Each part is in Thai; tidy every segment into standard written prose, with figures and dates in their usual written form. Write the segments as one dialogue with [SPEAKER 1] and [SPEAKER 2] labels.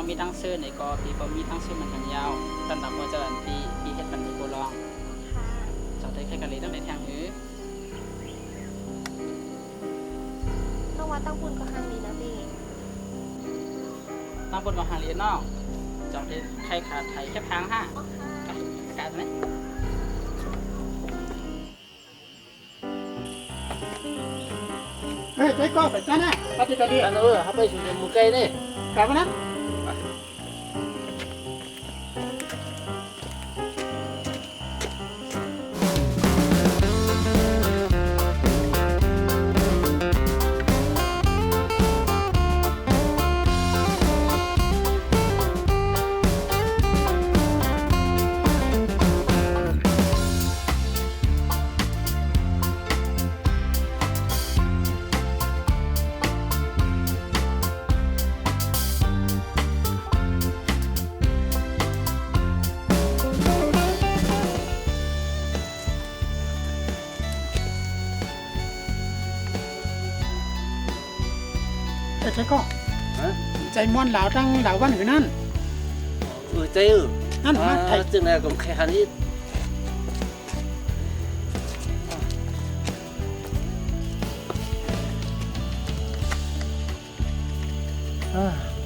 [SPEAKER 1] มีตั้งชื่อในก็ปีบ่มีตั้งชื่อมันกันยาวตั้งแต่บ่เจออันปีเฮ็ดปันในโบลอง
[SPEAKER 2] ค่ะ
[SPEAKER 1] เจ้าได้แค่กันเลยตั้งแต่ทางหือ
[SPEAKER 2] น้องว่าตั้งปุ่นก็ห้างนี้นะพี่
[SPEAKER 1] ตั้งบนกับหาเรียนนอกเจ้าได้ใครขาดไทยแค่ทางห้า
[SPEAKER 2] อ๋อค่ะ
[SPEAKER 1] การไหม
[SPEAKER 3] เฮ้ยใจก็ไปกันนะปฏิกดี
[SPEAKER 4] กันเขาไปสู่มือไกลนี่
[SPEAKER 3] กลับมานะ ใจก็ใจม้วนเหลาตั้งเหลาวันหือนั่น
[SPEAKER 4] ใจ
[SPEAKER 3] นั่นมาไทย
[SPEAKER 4] จึงไหนก็แค่ฮันนี้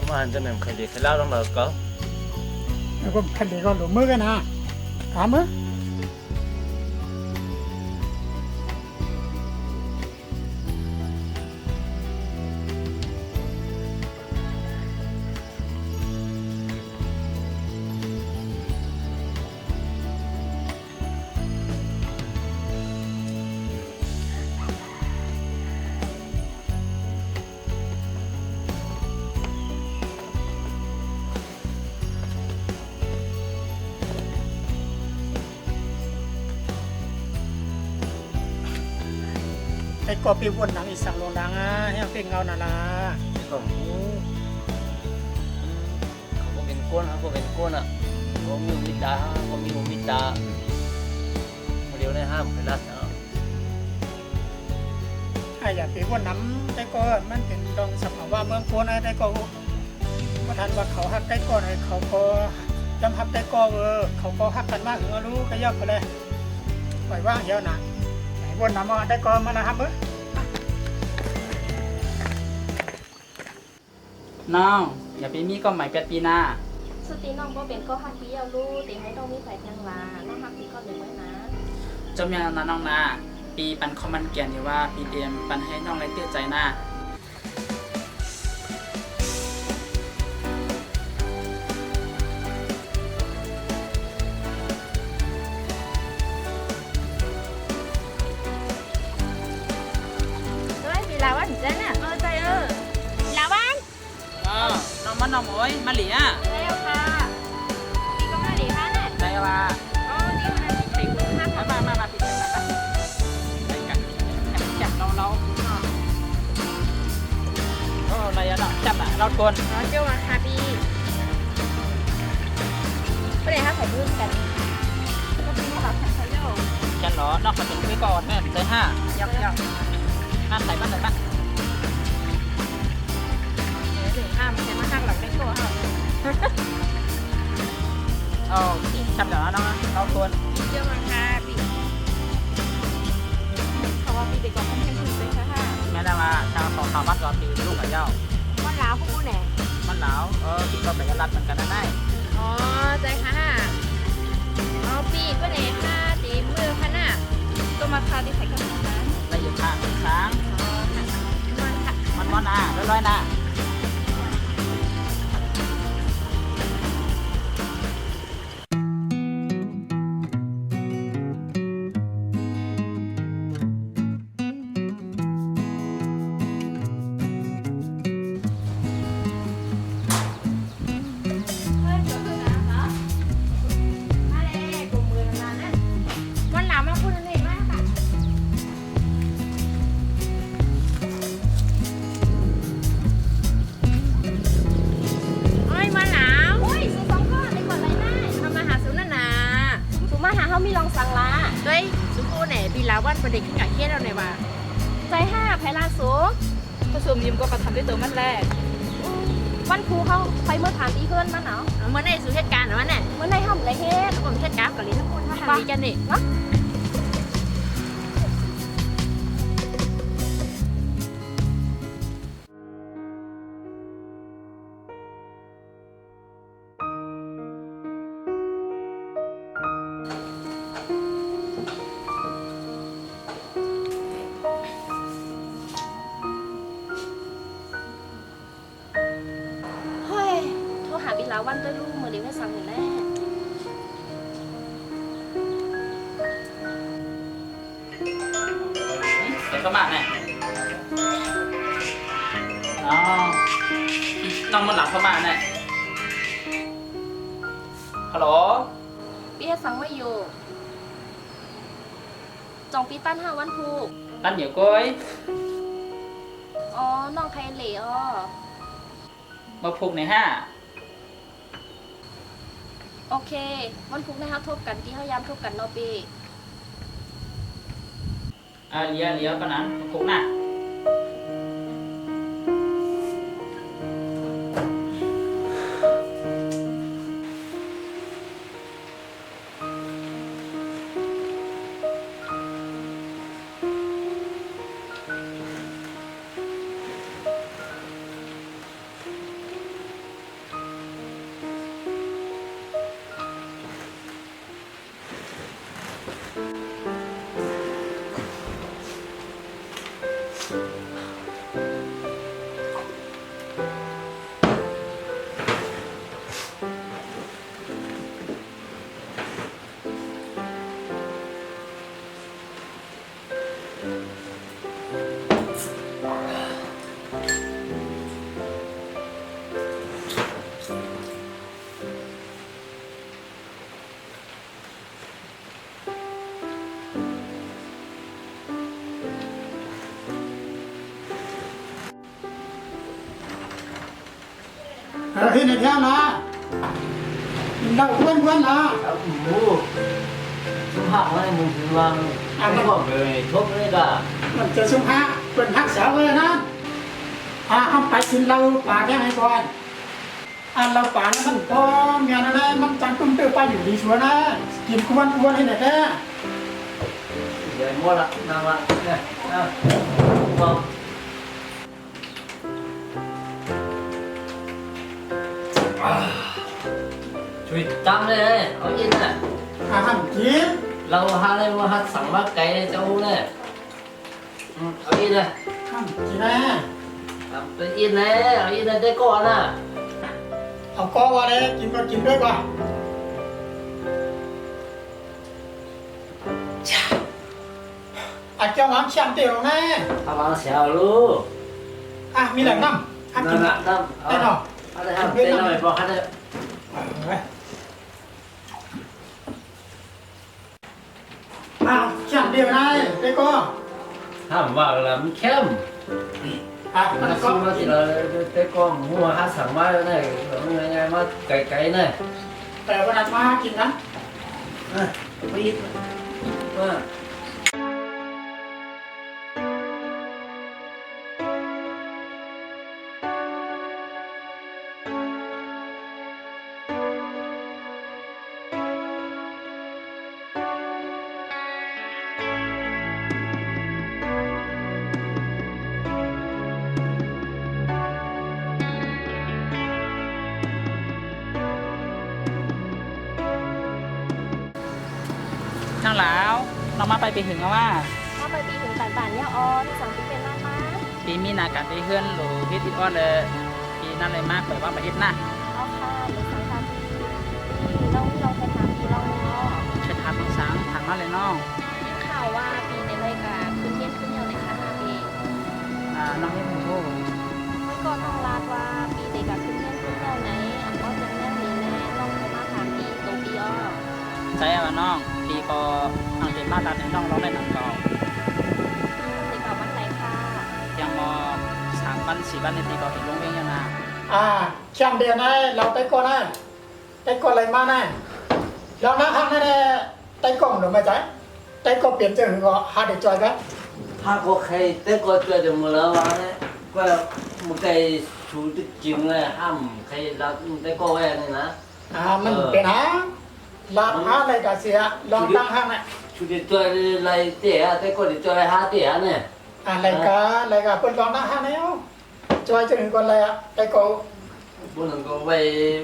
[SPEAKER 4] มาหันจะนำใครเด็กใครเล่าต้องเราก็
[SPEAKER 3] แล้วก็คันเดียวก็หลุมมือกันนะถามมือ ไอ้กอปีวนหนังอีสังลงดังอ่ะเฮียเป็นเงาหนาลา
[SPEAKER 4] ก็เขาเป็นก้นเขาเป็นก้นอ่ะเขามีมิตาเขามีมิตาเดียวในห้ามไปรัดเนาะ
[SPEAKER 3] ถ้าอยากปีวนน้ำไอ้ก็มันเป็นดองสภาวะเมืองโคนไอ้ก็ประธานว่าเขาหักไอ้ก้อนไอ้เขาก็จำหักไอ้ก็เขาก็หักกันมากถึงรู้ก็ยากไปเลยปล่อยว่างเยอะนะไหนวนน้ำมาไอ้ก็มาละครับเออ
[SPEAKER 1] น้องอย่าไปมีก็หมาย8ปีหน้า
[SPEAKER 2] สุตีน้องบ่เป็นก็ฮักพี่เอาลูกแต่ให้ต้องมีไฟแทงลาน้องฮักพี่ก็เด็กไว้นะ
[SPEAKER 1] จำยังนะน้องนาปีปันคอมมันเกียนนี่ว่าปีเดียมปันให้น้องไรเตี้ยใจหน้า
[SPEAKER 2] เฮ้ยพี่ลาวันเจ้าน่ะใจลาวัน
[SPEAKER 1] น้องมันน้องโอ้ยมาเหลีย
[SPEAKER 2] แล้วค่ะพี่ก็มาดีค่ะน่ะ
[SPEAKER 1] ใจว่า
[SPEAKER 2] อ๋อดีวันนั้นไปบุญฮัก
[SPEAKER 1] มาปิดกันไปกันจับเราโอ้อะไรอะเนาะจับอะเราทน
[SPEAKER 2] อ๋อเจ้ามาค่ะพี่ประเดี๋ยวถ้าใส่รุ่นกันก็พี่มารับแทนเขาเยอะ
[SPEAKER 1] จันหรอนอกจากเป็นไปก่อนแม่เลย5ยักบ้านใส่บ้าน
[SPEAKER 2] ถึงห้ามใช้มาฮักหลังเล็กโตค่ะ
[SPEAKER 1] อ๋อจับเดี๋ยวน้องเราทน
[SPEAKER 2] เจ้ามาค่ะพี่เขาว่าพี่เด็กก็ค่อนข้างถึงเลยค่ะ
[SPEAKER 1] แม่ได้มาชาวสองชาวบ้านก่อนปีลูกกับเจ้า
[SPEAKER 2] วันลาวพวกแหน่
[SPEAKER 1] มันหนาวปีก็เป็นรัดเหมือนกันนะได้
[SPEAKER 2] อ๋อใจค่ะอ๋อปีก็แหน่ค่ะตีมือค่ะน่ะตัวมาค่ะที่ใส่กันนะ
[SPEAKER 1] ละเอียดข้างช้าง
[SPEAKER 2] อ๋อค่ะมันค่ะ
[SPEAKER 1] มันอ่ะร้อยๆนะ
[SPEAKER 2] วันลาวมาพูดนั่นเองมากค่ะโอ้ยวันลาวโอ้ยซื้อสองก้อนได้ก่อนไรได้ทำมาหาซื้อนั่นน่ะถูกมาหาเขามีลองสั่งละเฮ้ยสุกูแหน่ปีลาวันประเด็กขึ้นกับเคสเราไหนวะใจห้าไพลาสูผสมยิมก็กระทำด้วยตัวมันแรก ว วันครูเขาไปเมื่อถามปีเพื่อนมันเนาะ
[SPEAKER 5] เมื่อในสู่เหตุการณ์วันน่ะ
[SPEAKER 2] เมื่อในห้องไรเฮ็ด
[SPEAKER 5] ผมเหตุการณ์กับลิ้นทั้งคนทำดีกันนี่
[SPEAKER 2] เนาะ เฮ้ย โทรหาปีลาวันด้วยลูกมือเดียวให้สั่งอยู่แล้ว
[SPEAKER 1] เดี๋ยวเข้ามาแน่อ๋อน้องมันหลังเข้ามาแน่ฮัลโหล
[SPEAKER 2] ปีให้สั่งไว้อยู่ จองปีตั้น5วันพูก
[SPEAKER 1] ตั้นเหนียวก้อย
[SPEAKER 2] อ๋อ น้องใครเหล่อ
[SPEAKER 1] มาพุกในห้า
[SPEAKER 2] โอเค วันพุกนะครับทบกันที่เขายามทบกันเนอปี
[SPEAKER 1] เลี้ยวก็นั้นมาพุกน่ะ
[SPEAKER 3] เฮ้ยในแถวนะเราเพื่อนนะ
[SPEAKER 4] ครับหมูทุกภาคอะไรมึงถือว่าไม่บอกเลยทุบเลยก่ะ
[SPEAKER 3] มันจะสุ่มฮะเป็นฮักสาวเลยนะห้ามไปกินเราป่าแค่ให้ก่อนเราป่านั้นมันพอเมียนั่นแหละมันจังตุ้มเตื้อไปอยู่ดีชัวนะกินกวนให้หน่อยแค่
[SPEAKER 4] เดี๋ยวหมดละนั่งละเนี่ยบอก ช่วยจำเลยเอาอินน่ะ
[SPEAKER 3] ห้ามกิน
[SPEAKER 4] เราหาอะไรมาหาสั่งมาไก่เจ้าเนี่ยเอาอินเลย
[SPEAKER 3] ห้ามกินนะ
[SPEAKER 4] ไปอินเลยเอาอินเลยได้ก่อนน่ะ
[SPEAKER 3] เอาก้อว่าเลยกินก็กินด้วยกว่าอาจจะวางเชียงเตียวนะ
[SPEAKER 4] ถ้าวางเสียวลูก
[SPEAKER 3] มีแหล่งน้ำกิน
[SPEAKER 4] น้ำ
[SPEAKER 3] ได้หรอ
[SPEAKER 4] อะไรทำเต้นหน่อยบอกให้ได้
[SPEAKER 3] เชียงเดียวนะได้ก็
[SPEAKER 4] ห้ามว่าอะไรมันเข้ม
[SPEAKER 3] มัน
[SPEAKER 4] มา
[SPEAKER 3] ก็
[SPEAKER 4] ซื้อมาสิเราได้ก็หัวหาสั่งมาเนี่ยมันยังไงมาไก่เนี่ย
[SPEAKER 3] แต่วันนั้นมากินนะ
[SPEAKER 4] ไปอินมา
[SPEAKER 1] นั่งแล้วเรามาไปถึงแล้วว่า
[SPEAKER 2] ถ้าไปปีถึงต่างๆเนี่ยที่สั่งปีเป็นมากมา
[SPEAKER 1] ปีมีนาการไปเฮือนหรือพิธีอ้อนเลยปีนั้นเลยมากเปิดว่าประเทศหน้า
[SPEAKER 2] เอาค่ะหรือสั่งตามปีเราไปถามปีเราเนาะ
[SPEAKER 1] ใช้ทางสังทางมาเลยน้อง
[SPEAKER 2] ยินข่าวว่าปีในรายการขึ้นเย็นขึ้นเยอะในคณะเอง
[SPEAKER 1] น้องเฮ็ดผู้โทษ
[SPEAKER 2] เมื่อก่อนน้องลาดว่าปีเด็กกับขึ้นเย็นขึ้นเยอะไหนก็จะแน่มีแน่ลองไปมาถามปีตัวปีอ้อ
[SPEAKER 1] ใช่ว่าน้องปีก็อังเดมาตาในน้องร้องได้หนังเก่า
[SPEAKER 2] เด็กกับวันไหนค่ะ
[SPEAKER 1] ยังม3 วัน 4 วันในปีก็เห็นลงเวียงยังนะ
[SPEAKER 3] เชียงเดียวนะเราได้ก็นะได้ก็อะไรมานะเรานะฮักนั่นแหละได้ก็หรือไม่ใช่ได้ก็เปลี่ยนเจอก็หาเด็กจอยกัน
[SPEAKER 4] ถ้าก็ใครแต่ก็ช่วยจะมือแล้ววะเนี่ยก็มึงไก่ ชูตึกจริงเลยห้ามใครรักได้ก็แว่เลยนะ
[SPEAKER 3] มันเป็นหาลาหาอะไรก็เสียลองตั้งห้างน่ะ
[SPEAKER 4] ชูดิตัวอะไรเตี๋ยได้ก็ดิตัวอะไรหาเตี๋ยเนี่ย
[SPEAKER 3] อะไรก็เปิดลองตั้งห้างแล้วจอยจะถึงก่อนเลยได้ก็
[SPEAKER 4] บุญก็ไป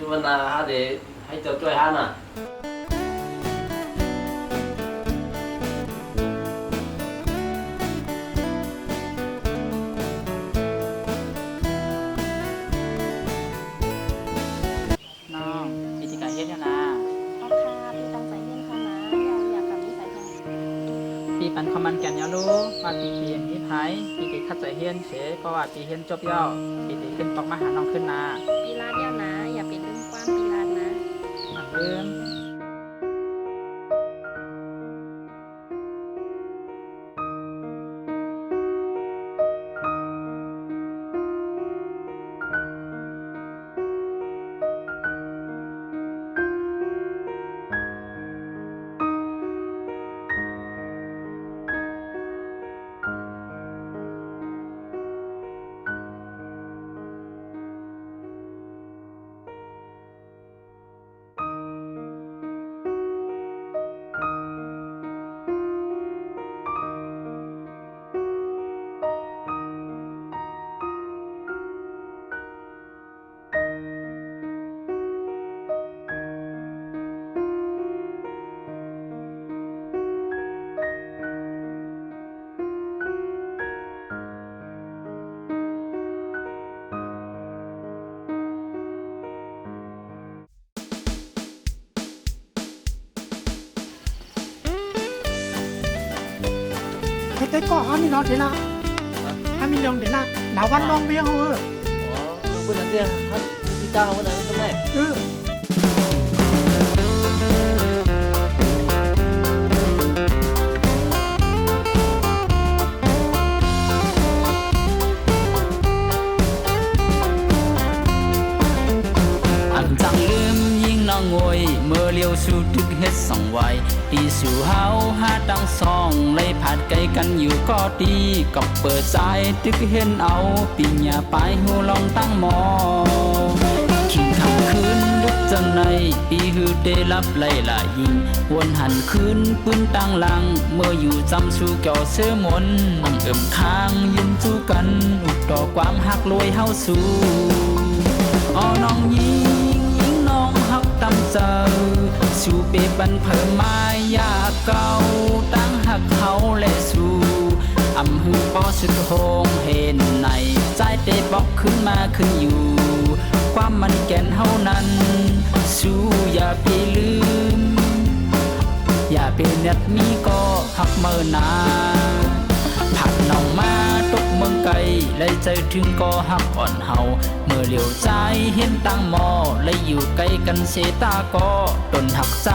[SPEAKER 4] วันน่ะหาเดี๋ยวให้เจ้าช่วยหาน่ะ
[SPEAKER 1] น้องปีที่การเฮ็ดเนี่ยนะ
[SPEAKER 2] เอาค่ะพี่ตั้งใจเรียนค่ะนะอยากทำนิสัยของ
[SPEAKER 1] ปีปันคอมมันแก่นยารู้ว่าปีเรียนที่ไทยปีที่คัดใจเฮียนเฉก็ว่าปีเฮียนจบย่อปีที่ขึ้นปอกมาหาน้องขึ้นนา
[SPEAKER 2] ปีลาดเดียวนะ อย่าเป็นลืมความปีลาดนะ
[SPEAKER 1] หักเริ่ม
[SPEAKER 3] ได้ก็หามีลองเดี๋ยวนะหามีลองเดี๋ยวนะหนาวันลองเบี้ยเออ
[SPEAKER 4] อ๋อบุญนั่นเตี้ยครับพี่เจ้าบุญนั่นทำไม
[SPEAKER 1] อันจังลืมยิ่งน้องงวยเมื่อเลี้ยวสู่ตึกเฮ็ดสองไว้ตีสู่เฮาหาตังสองเลยผัดไก่กันอยู่ก็ดีกับเปิดใจตึกเห็นเอาปีหญ้าไปหูลองตั้งหมอขิงคำคืนดึกจังในปีฮือได้รับไล่ละยิงวนหันคืนปืนตั้งหลังเมื่ออยู่จำสู่เก่าเสื้อมนนั่งเอิ่มค้างยืนจู้กันอุดต่อความหักลอยเฮาสู่อ๋อน้องยิงน้องฮักตำเจอสู่เปบันเพิ่มมายาเก่าตั้งหักเขาและสู่อำหือปอสุดโหงเห็นในใจเตะบอกขึ้นมาขึ้นอยู่ความมันแก่นเฮานั้นสู่อย่าไปลืมอย่าไปเน็ดมีก็หักเมื่อนาผักน้องมาตกเมืองไกลเลยใจถึงก็หักอ่อนเฮาเมื่อเหลียวใจเห็นตั้งหมอเลยอยู่ใกล้กันเสตาก็ตนหักใจ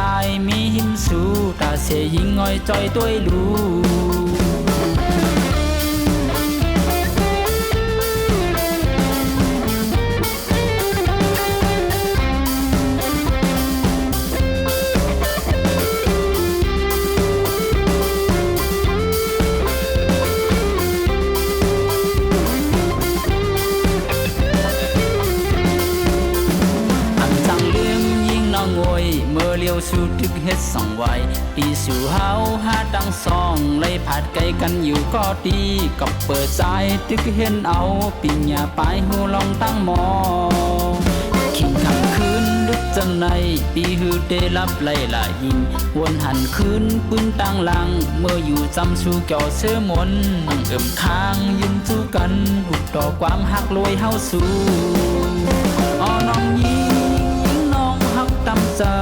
[SPEAKER 1] มีหิมสู่ตาเสยิงง่อยจอยตัวรู้ สู่ตึกเฮ็ดสองไว้ตีสู่เฮาหาตังสองเลยผัดไก่กันอยู่ก็ดีกับเปิดใจตึกเห็นเอาปีหญ้าไปหูลองตั้งหมอขิงคำคืนดึกจังในปีฮือได้รับไล่ละยิงวนหันคืนปืนตั้งหลังเมื่ออยู่จำสู่เก่าเสื้อมนนั่งเอิ่มค้างยืนจู้กันอุดต่อความหักลอยเฮาสู่อ๋อน้องยิงน้องฮักตำเจอ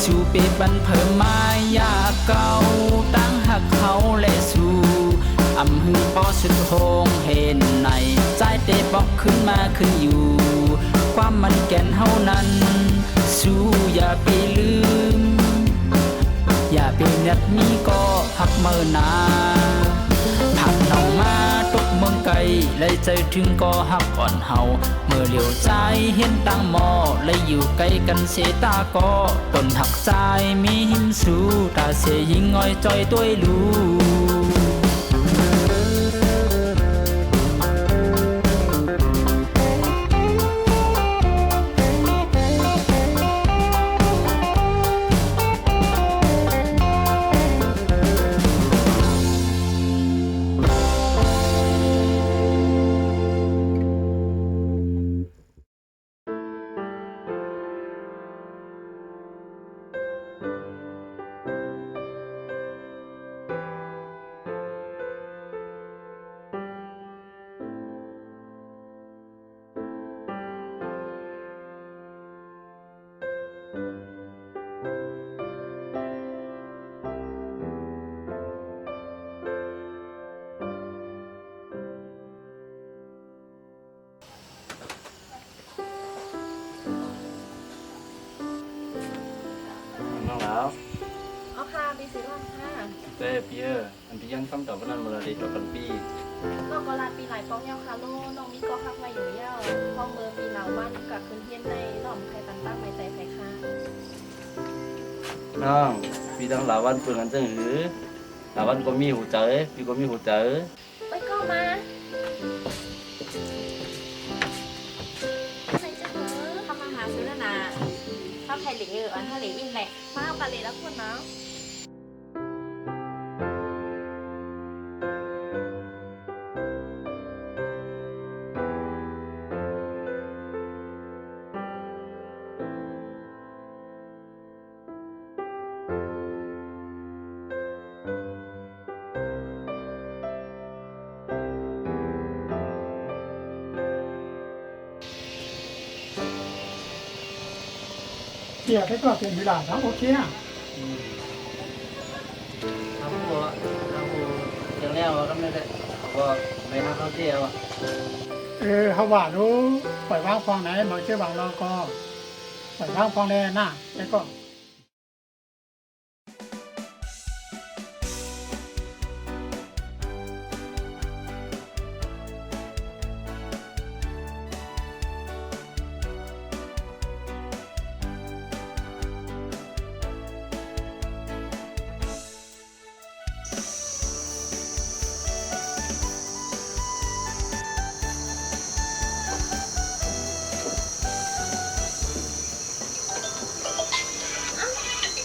[SPEAKER 1] สู่เปบันเพิ่มมายาเก่าตั้งหักเขาและสู่อำหือปอสุดโหงเห็นในใจเตะบอกขึ้นมาขึ้นอยู่ความมันแก่นเฮานั้นสู่อย่าไปลืมอย่าไปเน็ดมีก็หักเมื่อนาผักน้องมาตกเมืองไกลเลยใจถึงก็หักอ่อนเฮาเมื่อเหลียวใจเห็นตั้งหมอเลยอยู่ใกล้กันเสตาก็ตนหักใจมีหิมสู่ตาเสยิงง่อยจอยตัวรู้
[SPEAKER 2] พี่ซื้อรองค่ะ
[SPEAKER 4] แต่เปียอันที่ยังคำตอบว่านั้นเมื่อไรต่อกันปี
[SPEAKER 2] น้องก็ลาปีหลายปองยาวค่ะโลน้องมีก็ฮักไว้อยู่ยาวพ่อเมือปีเหล่าบ้านกับคืนเทียนในหล่อมใครตันตั้งไม่ใจใครค่ะ
[SPEAKER 4] น้องพี่ต้องหลาวันเพื่อนกันจังหือหลาวันก็มีหูเจอพี่ก็มีหูเจอ
[SPEAKER 2] ไปก็มาใครจะเหรอ
[SPEAKER 5] ทำมาหาซื้อนานาถ้าใครเหลืออันถ้าเหลืออินแหละ
[SPEAKER 2] มาเอากันเลยแล้วคุณเนาะ
[SPEAKER 3] เดี๋ยวได้ก็เป็นเวลาทั้งโอเคอ่ะ
[SPEAKER 4] ทำหัวอย่างแล้วก็ไม่ได้ก็ไม่ทำข้าวเตี้ยวอ่ะ
[SPEAKER 3] เขาว่ารู้ปล่อยว่างฟองไหนมาเชื่อว่างเราก็ปล่อยว่างฟองแน่น่ะแต่ก็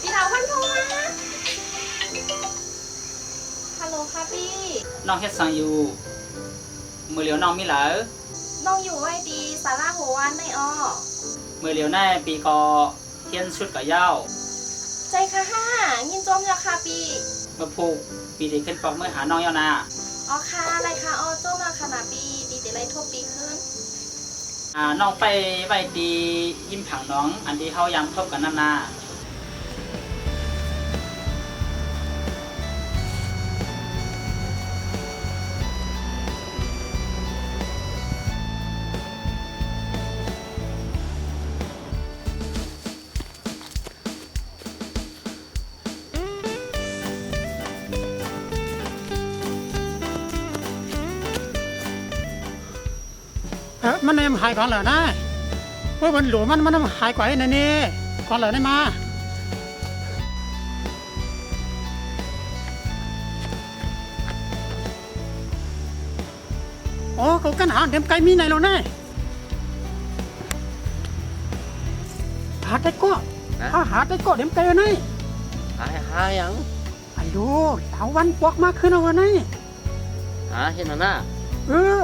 [SPEAKER 2] พี่เหล่าวันโทรมาฮัลโหลค่ะพี่
[SPEAKER 1] น้องเฮ็ดสังอยู่มือเหลียวน้องมีหลาย
[SPEAKER 2] น้องอยู่ไว้ดีสาราหัววันในอ้อ
[SPEAKER 1] มือเหลียวแน่ปีก็เทียนชุดกับเหย้า
[SPEAKER 2] ใจค่ะห้ายินจมยาค่ะปี
[SPEAKER 1] เมื่อผูกปีที่ขึ้นปอกเมื่อหาน้องเหย้านา
[SPEAKER 2] อ๋อค่ะอะไรค่ะอ๋อโจมาขนาดปีดีแต่ไรทั่วปีขึ้น
[SPEAKER 1] น้องไปไว้ดียิ้มผังน้องอันที่เขายังทบกันนั่นนา
[SPEAKER 3] มันเนมหายก่อนเหรอนะว่ามันหลวมันหายกว่าไอ้นั่นนี่ก่อนเหรอได้มาโอ้เขากันหาเต็มไกลมีไหนหรอนะหาได้ก็ถ้าหาได้ก็เต็มไกลนะ
[SPEAKER 4] หาอย่าง
[SPEAKER 3] ไอ้ดูเถาวันปวกมากขึ้นเอาวะนี่
[SPEAKER 4] หาเห็นหน้า
[SPEAKER 3] เออ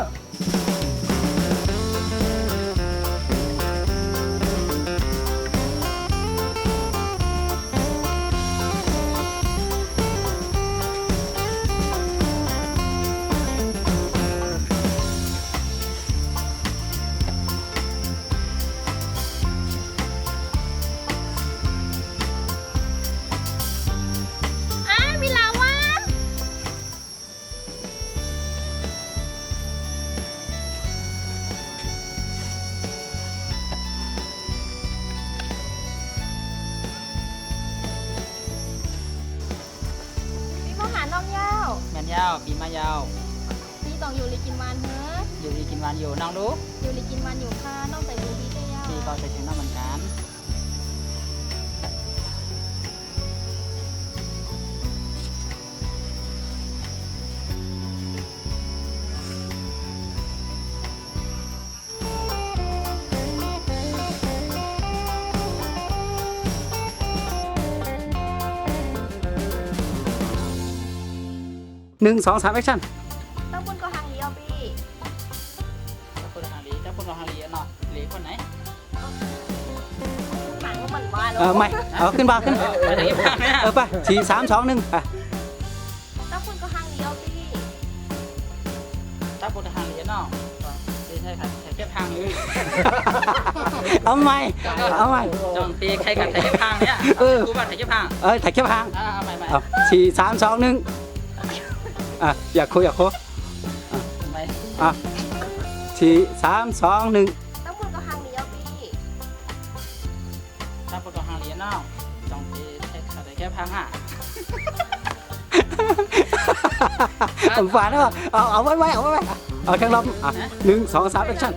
[SPEAKER 2] พี่เหล่าวัน พี่พ่อหาน้องยาว
[SPEAKER 1] แม่นเหย้าปีมายาว
[SPEAKER 2] พี่ต้องอยู่ลิกินวันเฮ้อ
[SPEAKER 1] อยู่ดีกินวันอยู่น้องรู้
[SPEAKER 2] อยู่ลิกินวันอยู่ค่ะน้องแต่ดูดีได้ยาว
[SPEAKER 1] ปีก็จะถึงน้องเหมือนกัน
[SPEAKER 3] 1 2 3แอคชั่น
[SPEAKER 2] ต้องบุญก็หางเดียวพี่
[SPEAKER 1] เจ้าคนหาลีเจ้าคนหาลีเนาะลีคนไหน
[SPEAKER 2] หนังมันมาแล้ว
[SPEAKER 3] ไม่ขึ้นบ้าขึ้น
[SPEAKER 1] ไปไหนบ้างเนี่ย
[SPEAKER 3] ไป4 3 2 1ไป
[SPEAKER 2] ต้องบุญก็หางเดียวพี่
[SPEAKER 1] เจ้าคนหาลีเนาะใช่ค่ะใช้เก็บทางเลย
[SPEAKER 3] เอาใหม่เอาใหม่
[SPEAKER 1] จองปีใครกันใช้เก็บทางเนี่ยกูบ้านใช้เก็บทาง
[SPEAKER 3] ถ่ายแค่พาง
[SPEAKER 1] เอาใหม่
[SPEAKER 3] เอา4 3 2 1อยากคุย
[SPEAKER 1] ใ
[SPEAKER 3] อยากคุย
[SPEAKER 1] หม่
[SPEAKER 3] 4 3 2 1
[SPEAKER 2] ต้องบุญก็หางเดียวพี่
[SPEAKER 1] เจ้าคนหาลีเนาะ จองเทขาดได้แค่พังอ่ะ
[SPEAKER 6] ผมฝันว่าเอาไว้เอาแข่งรอบ1 2 3 แอคชั่น